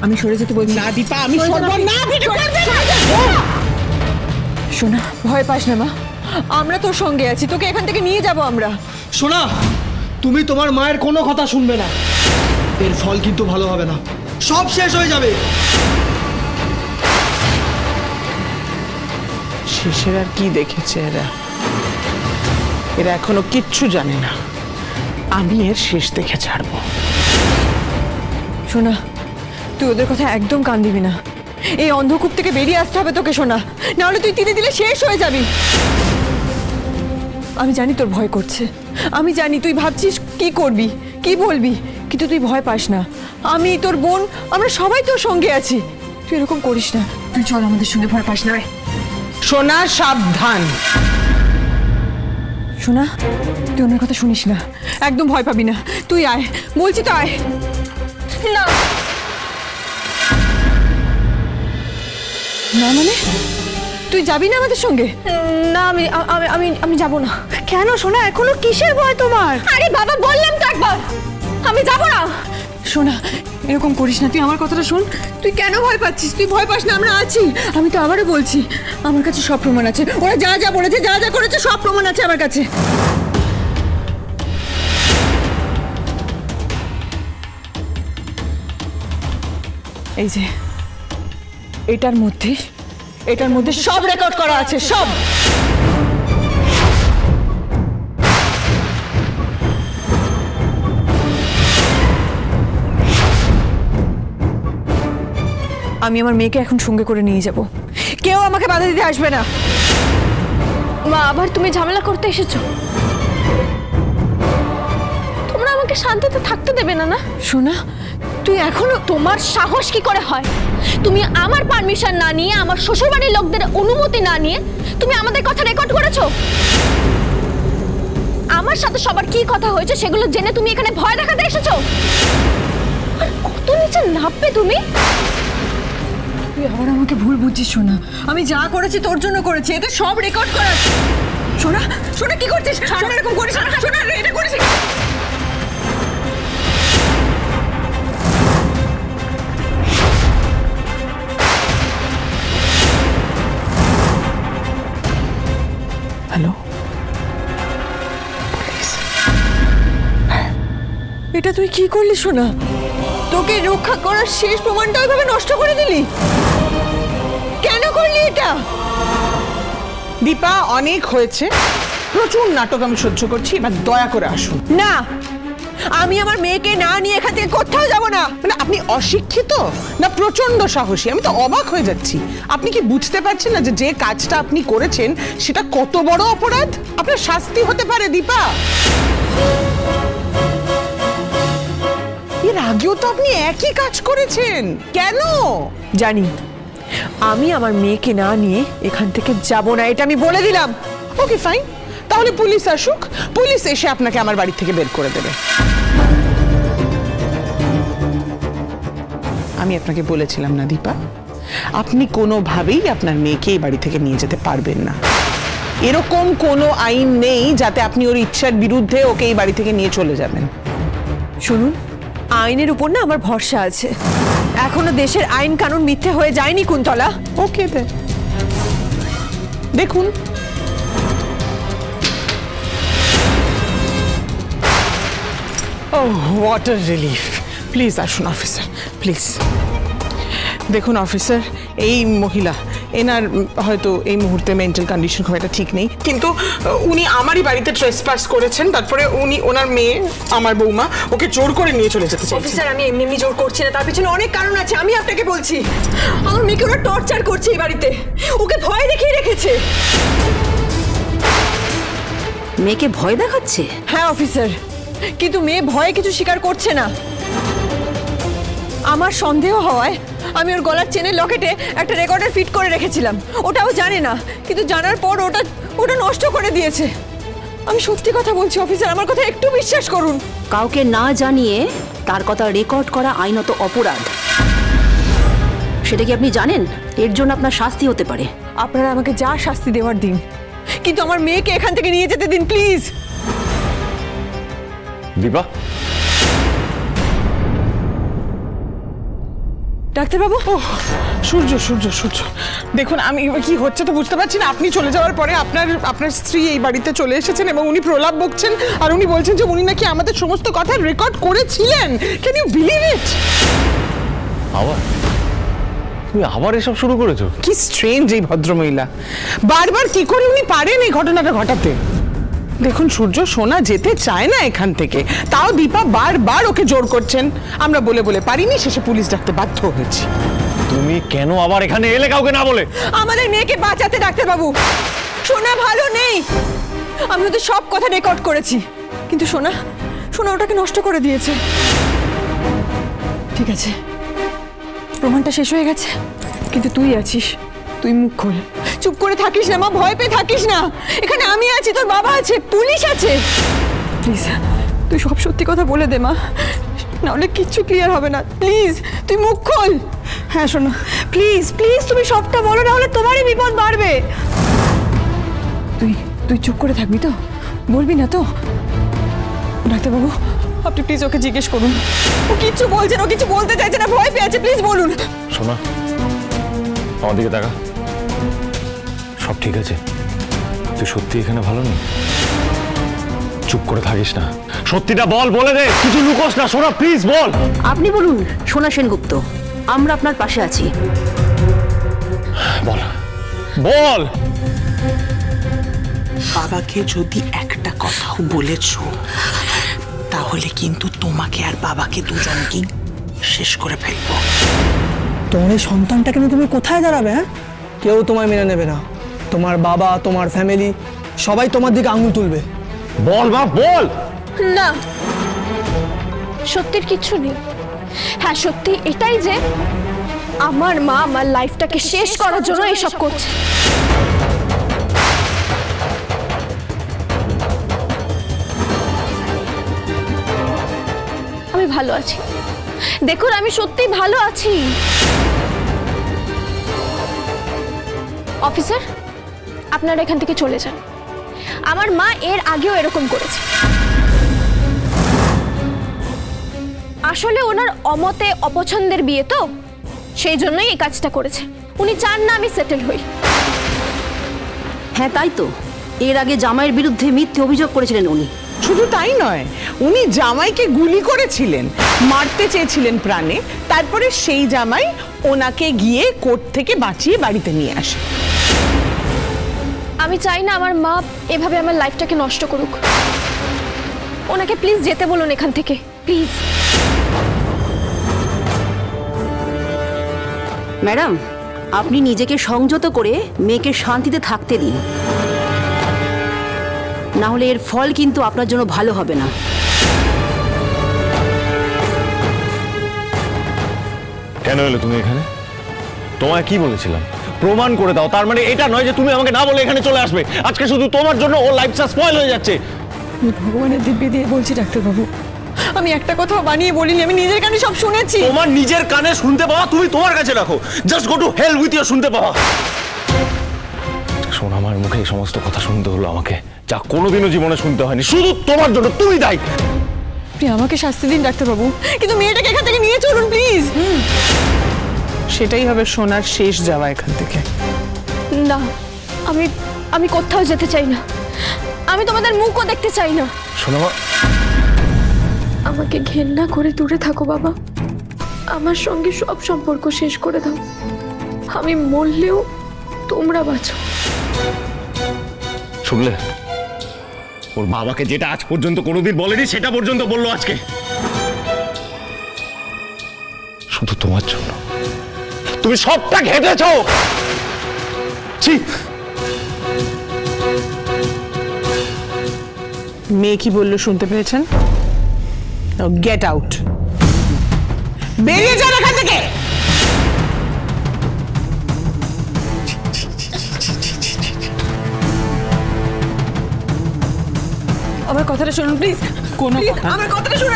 আমি সরে যেতে বলছি না দীপা, আমি সরব না। সোনা, ভয় পাস না মা, আমরা তোর সঙ্গে আছি, তোকে এখান থেকে নিয়ে যাব আমরা। সোনা, তুমি তোমার মায়ের কোনো কথা শুনবে না, এর ফল কিন্তু ভালো হবে না, সব শেষ হয়ে যাবে। শেষের আর কি দেখেছে এরা? এরা এখনো কিচ্ছু জানে না, আমি এর শেষ দেখে ছাড়বো। সোনা, তুই ওদের কথা একদম কান দিবি না, এই অন্ধকূপ থেকে বেরিয়ে আসতে হবে তোকে সোনা, নাহলে তুই তিলে দিলে শেষ হয়ে যাবি। আমি জানি তোর ভয় করছে, আমি জানি তুই ভাবছিস কি করবি কি বলবি, কিন্তু তুই ভয় পাস না, আমি তোর বোন, আমরা সবাই তোর সঙ্গে আছি, তুই এরকম করিস না, তুই চল আমাদের সঙ্গে, ভয় পাস না। সোনা সাবধান। সোনা, তুই ওনার কথা শুনিস না, একদম ভয় পাবি না, তুই আয় বলছি তো, আয়। না না মানে তুই যাবি না আমাদের সঙ্গে? না, আমি আমি আমি যাব না। কেন সোনা, এখনো কিসের ভয় তোমার? আরে বাবা, বললাম তো একবার আমি যাব না। সোনা, এরকম করিস না, তুই আমার কথাটা শোন, তুই কেন ভয় পাচ্ছিস? তুই ভয় পাস না, আমরা আছি। আমি তো আবারও বলছি, আমার কাছে সব প্রমাণ আছে, ওরা যা যা বলেছে, যা যা করেছে, সব প্রমাণ আছে আমার কাছে। এই যে এটার মধ্যে সব রেকর্ড করা আছে, সব। আমি আমার মেয়েকে এখন সঙ্গে করে নিয়ে যাব, কেউ আমাকে বাধা দিতে আসবে না। মা, আবার তুমি ঝামেলা করতে এসেছো? তোমরা আমাকে শান্তিতে থাকতে দেবে না? না সোনা, তুই এখনো, তোমার সাহস কি করে হয়? তুমি আমার পারমিশন না নিয়ে, আমার শ্বশুরবাড়ির লোকদের অনুমতি না নিয়ে তুমি আমাদের কথা রেকর্ড করেছো। আমার সাথে সবার কি কথা হয়েছে সেগুলো জেনে তুমি এখানে ভয় দেখাতে এসেছো। কত নিচে নামবে তুমি? তুই আবার আমাকে ভুল বুঝছিস সোনা, আমি যা করেছি তোর জন্য করেছি, এতে সব রেকর্ড করা আছে। সোনা, সোনা কি করছিস? সোনা, এরকম করিস না, সোনা, এটা করিস। হ্যালো, এটা তুই কি করলি সোনা? তোকে রক্ষা করার শেষ প্রমাণটা ওইভাবে নষ্ট করে দিলি, কেন করলি এটা? দীপা, অনেক হয়েছে, প্রচুর নাটক আমি সহ্য করছি, এবার দয়া করে আসুন। না, আমি আমার মেয়েকে না নিয়ে এখান থেকে কোথাও যাব না। মানে আপনি অশিক্ষিত না প্রচন্ড সাহসী? আমি তো অবাক হয়ে যাচ্ছি। আপনি কি বুঝতে পারছেন না যে যে কাজটা আপনি করেছেন সেটা কত বড় অপরাধ? আপনার শাস্তি হতে পারে দীপা। এর আগেও তো আপনি একই কাজ করেছেন, কেন? জানি, আমি আমার মেয়েকে না নিয়ে এখান থেকে যাব না, এটা আমি বলে দিলাম। ওকে ফাইন, তাহলে পুলিশ আসুক, পুলিশ এসে আপনাকে আমার বাড়ি থেকে বের করে দেবে। আমি আপনাকে বলেছিলাম না দীপা, আপনি কোনোভাবেই আপনার মেয়েকে এই বাড়ি থেকে নিয়ে যেতে পারবেন না। এরকম কোনো আইন নেই যাতে আপনি ওর ইচ্ছার বিরুদ্ধে ওকে এই বাড়ি থেকে নিয়ে চলে যাবেন। শুনুন, আইনের উপর না আমার ভরসা আছে, এখনো দেশের আইন কানুন মিথ্যে হয়ে যায়নি কুন্তলা। ওকে, দেখুন Oh, what a relief. Please আসুন অফিসার, প্লিজ। দেখুন অফিসার, এই মহিলা, এনার হয়তো এই মুহূর্তে মেন্টাল কন্ডিশন খুব একটা ঠিক নেই, কিন্তু উনি আমারই বাড়িতে ট্রেসপাস করেছেন, তারপরে উনি ওনার মেয়ে, আমার বৌমা, ওকে জোর করে নিয়ে চলে যেতে চাইছেন। অফিসার, আমি এমনি জোর করছি না, তার পিছনে অনেক কারণ আছে, আমি আপনাকে বলছি। আমার মেয়েকে ওরা টর্চার করছে এই বাড়িতে, ওকে ভয় দেখিয়ে রেখেছে। মেয়েকে ভয় দেখাচ্ছে? হ্যাঁ অফিসার, কিন্তু মেয়ে ভয়ে কিছু স্বীকার করছে না। আমার সন্দেহ হওয়ায় আমি ওর গলার চেনের লকেটে একটা রেকর্ডার ফিট করে রেখেছিলাম, ওটাও জানে না, কিন্তু জানার পর ওটা নষ্ট করে দিয়েছে। আমি সত্যি কথা বলছি অফিসার, আমার কথা একটু বিশ্বাস করুন। কাউকে না জানিয়ে তার কথা রেকর্ড করা আইনত অপরাধ, সেটা কি আপনি জানেন? এর জন্য আপনার শাস্তি হতে পারে। আপনারা আমাকে যা শাস্তি দেওয়ার দিন, কিন্তু আমার মেয়েকে এখান থেকে নিয়ে যেতে দিন প্লিজ। দীপা, ডাক্তারবাবু সূর্য সূর্য সূর্য দেখুন, আমি কি হচ্ছে তো বুঝতে পারছি না। আপনি চলে যাওয়ার পরে আপনার স্ত্রী এই বাড়িতে চলে এসেছেন এবং উনি প্রলাপ বকছেন, আর উনি বলছেন যে উনি নাকি আমাদের সমস্ত কথা রেকর্ড করেছিলেন। Can you believe it? আবার তুমি আবার এসব শুরু করেছো? কি স্ট্রেঞ্জ এই ভদ্রমহিলা, বারবার কি করে উনি পারেন এই ঘটনাটা ঘটাতে। দেখুন সূর্য, সোনা যেতে চায় না এখান থেকে, তাও দীপা বারবার ওকে জোর করছেন। আমরা বলে বলে পারিনি, শেষে পুলিশ ডাকতে বাধ্য হয়েছি। তুমি কেন আবার এখানে এলে কাউকে না বলে? আমাদের মেয়েকে বাঁচাতে ডাক্তারবাবু। সোনা ভালো নেই, আমি ওদের সব কথা রেকর্ড করেছি, কিন্তু সোনা ওটাকে নষ্ট করে দিয়েছে। ঠিক আছে, প্রমাণটা শেষ হয়ে গেছে, কিন্তু তুই আছিস, তুই মুখ খোল। চুপ করে থাকিস না মা, ভয় পেয়ে থাকিস না। এখানে আমি আছি, তোর বাবা আছে, পুলিশ আছে। প্লিজ তুই সব সত্যি কথা বলে দে মা, নাহলে কিচ্ছু ক্লিয়ার হবে না। প্লিজ তুই মুখ খোল। হ্যাঁ শোনো, প্লিজ প্লিজ তুমি সবটা বলো, নাহলে তোমারই বিপদ বাড়বে। তুই চুপ করে থাকবি তো? বলবি না তো? ডাক্তারবাবু আপনি প্লিজ ওকে জিজ্ঞেস করুন, ও কিচ্ছু বলছে না, ও কিছু বলতে চাইছে না, ভয় পেয়ে আছে, প্লিজ বলুন। শোনা, আমার দিকে তাকা। সব ঠিক আছে? তুই সত্যি এখানে ভালো নেই? চুপ করে থাকিস না, সত্যিটা বল, বলে দে, কিছু লুকোস না। সোনা প্লিজ বল। আপনি বলুন সোনা সেনগুপ্ত, আমরা আপনার পাশে আছি। বল বল। বাবাকে যদি একটা কথাও বলেছো, তাহলে কিন্তু তোমাকে আর বাবাকে দুজনকেই শেষ করে ফেলবো। তোমার এই সন্তানটাকে নিয়ে তুমি কোথায় দাঁড়াবে? হ্যাঁ, কেউ তোমায় মেনে নেবে না। তোমার বাবা, তোমার ফ্যামিলি সবাই তোমার দিকে আঙুল তুলবে। বল মা বল। না, সত্যির কিছু নেই। হ্যাঁ সত্যি এটাই যে আমার মা আমার লাইফটাকে শেষ করার জন্য এসব করছে। আমি ভালো আছি, দেখুন আমি সত্যি ভালো আছি। অফিসার আপনারা এখান থেকে চলে যান। আমার মা এর আগেও এরকম করেছে। আসলে ওনার অমতে অপছন্দের বিয়ে তো, সেই জন্যই এই কাজটা করেছে। উনি চান না আমি সেটেল হই। হ্যাঁ তাই তো, এর আগে জামাইয়ের বিরুদ্ধে মিথ্যে অভিযোগ করেছিলেন উনি। শুধু তাই নয়, উনি জামাইকে গুলি করেছিলেন, মারতে চেয়েছিলেন প্রাণে, তারপরে সেই জামাই ওনাকে গিয়ে কোর্ট থেকে বাঁচিয়ে বাড়িতে নিয়ে আসে। আমি চাই না আমার মা এভাবে আমার লাইফটাকে নষ্ট করুক। ওনাকে প্লিজ যেতে বলুন এখান থেকে, প্লিজ। ম্যাডাম, আপনি নিজেকে সংযত করে মেয়েকে শান্তিতে থাকতে দিন, না হলে এর ফল কিন্তু আপনার জন্য ভালো হবে না। কেন এলে তুমি এখানে? তোমায় কি বলেছিলাম? প্রমাণ করে দাও। তার মানে এটা নয় যে তুমি আমাকে না বলে এখানে চলে আসবে। আজকে শুধু তোমার জন্য ওর লাইফটা স্পয়েল হয়ে যাচ্ছে। ভগবানের দিব্যি দিয়ে বলছি ডাক্তারবাবু, আমি একটা কথাও বানিয়ে বলিনি, আমি নিজের কানে সব শুনেছি। তোমার নিজের কানে শুনতে পাওয়া তুমি তোমার কাছে রাখো। Just go to hell with your শুনতে পাওয়া। শোন, আমার মুখে এই সমস্ত কথা শুনতে হলো আমাকে, যা কোনোদিনও জীবনে শুনতে হয়নি। শুধু তোমার জন্য, তুমি দায়ী। আপনি আমাকে শাস্তি দিন ডাক্তারবাবু, কিন্তু মেয়েটাকে এখান থেকে নিয়ে চলুন প্লিজ। সেটাই হবে সোনার শেষ যাওয়া এখান থেকে। না, আমি কোথাও যেতে চাই না, আমি তোমাদের মুখও দেখতে চাই না। শোনো মা, আমাকে ঘেন্না করে দূরে থাকো বাবা, আমার সঙ্গে সব সম্পর্ক শেষ করে দাও। আমি মরলেও তোমরা বাঁচো। শুনলে? ওর বাবাকে যেটা আজ পর্যন্ত কোনোদিন বলেনি সেটা পর্যন্ত বললো আজকে, শুধু তোমার জন্য। তুমি সবটা ঘেটেছ। মেয়ে কি বললো শুনতে পেয়েছেন? গেট আউট, বেরিয়ে যান এখান থেকে। আমার কথাটা শুনুন প্লিজ। কোনো আমার কথাটা শুনুন।